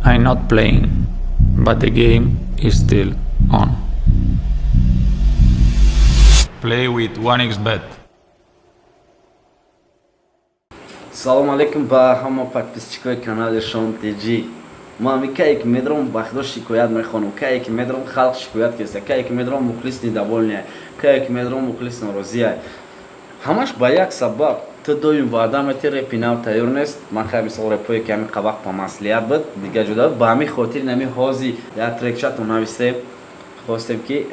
I'm not playing, but the game is still on. Play with 1xbet. Салом алейкум ба ҳама подписчикои канали Шон TG. Ман кае ки медорам вақтдо шикоят мехонам, кае ки медорам халқ шикоят кеста, кае ки медорам мухлис недовольный, кае ки медорам мухлис норозия. Ҳамаш ба як сабаб ту доим ваъда мети репи нав тайёр нест. Ман хай мисол репое ки ҳамин қабақ ба маслиҳат буд, дига ҷуда буд. Ба ҳамин хотир нами ҳози як трекчату навистем, хостем ки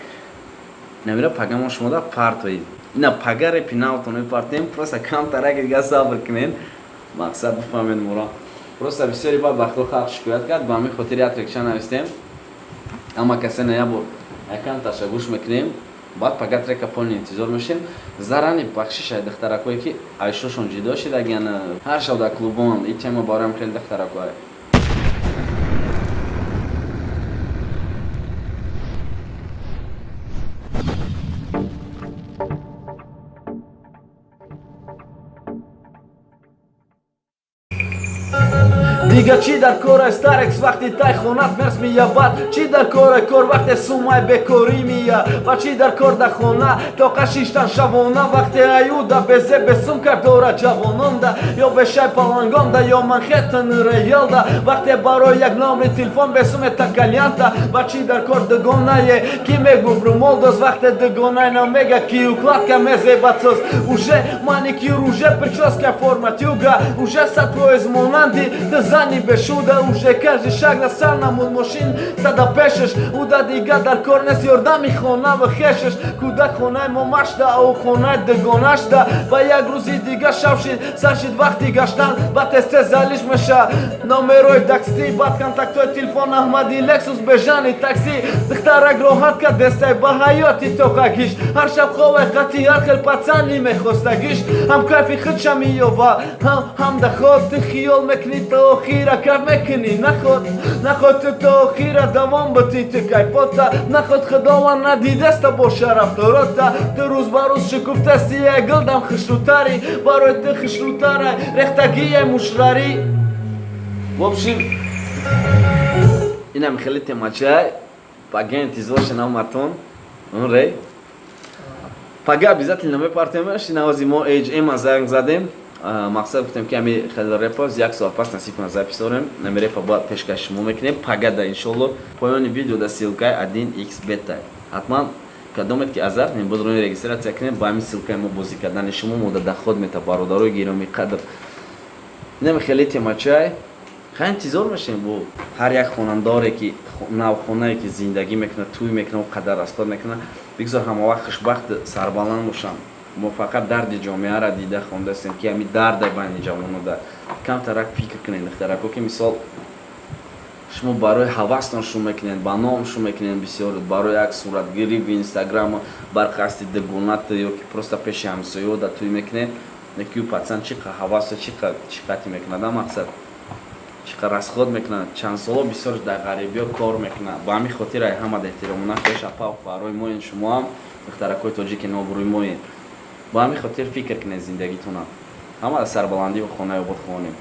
намира пагамо шумода партои. Ина пага репи навтон мепартем, просто камтараки дига сабр кунем. Мақсад бифаҳмед муро. Просто бисёри бад вақтҳо халқ шикоят кард, ба ҳамин хотир як трекча навистем. Ама касе на як бор якам ташаггуш мекунем, баъд пага трека полни интизор мешем. Зарани бахшишай духтаракое ки айшошон ҷидо шидагиян ҳар шаб дар клубон ин тема бароям хеле духтаракое. Дига чи дар кора старекс вақти тай хонат мерс миябад, чи дар кора кор вақте сумай бекорӣ мия, ва чи дар кор да хона тоқа шиштан шавона вақте аюда безе бесум кард дора ҷавононда ё бешай палангонда ё манхеттен реялда вақте барои як номри телефон бесуме такалянта, ва чи дар кор дагонае ки мегуфт румолдоз вақте дагонай намега ки укладка мезебацоз уже маники руже прическа форма тюга уже сатвоез монанди зани бешуда уже каждый шаг на сар намуд машин сада пешеш уда дига дар кор нест ёрдами хона вахешеш куда хонай момашда ау хонай дагонашда ва як рӯзи дига шав шид сар шид вақти гаштан ба тесте залиш меша номерои такси бад контактои телефон аҳмади лексус бежани такси духтарак роҳат кард дестай ба ҳаёти тоқа гиш ҳар шаб ховай қати ҳар хел пацани мехоста гиш ҳам кайфи худша миёва ҳам да ход ты хиёл мекунӣ то охира кар мекунӣ наход ту то охира давом бати ту кайфота наход худованд надидеста боша рафторота ту рӯз ба рӯз шукуфтасти як гилдам хушрӯтари барои ту хушрӯтара рехтагие мушрари. В общем инам хеле темачай пага интизор шинав матон онре пага обязательно мепартемеш навози мо HM занг задем. Мақсад гуфтем ки ҳами хеле репоз як соат пас насиб кунад запис дорем нами репа бояд пешкаши шумо мекунем пагада иншолло поёни видео да силкаи 1xbet ҳатман кадомет ки азарт мебуд рои регистратсия кунем ба ҳамин силкаи мо бозӣ кардани шумо мода да худ мета бародарои гироми қадр нами хеле темачай хай интизор мешем бо ҳар як хонандоре ки навхонае ки зиндагӣ мекунад туй мекунад қадар расход мекунад бигзор ҳамавақт хушбахт сарбаланд бошам. Мо фақат дарди ҷомеаро дида хондастем ки ҳами дардай байни ҷавонода камтарак фикр кунед духтарако ки мисол шумо барои ҳавастон шу мекунед ба ном шу мекунед бисёр барои як суратгирӣ в инстаграм бар қасди дагонат ё ки просто пеши ҳамсоё да туй мекунед ки пацан чи қа ҳаваса чи қати мекунад мақсад чи қа расход мекунад чанд соло бисёр дар ғарибиё кор мекунад ба ҳамин хотир ай ҳама деҳтиромона хеша пав барои моен шумоам духтаракои тоҷики нобурӯи моен ба ҳамин хотир фикр кунед зиндагитона ҳама дар сарбаландӣ ва хона ёбод хоҳонем.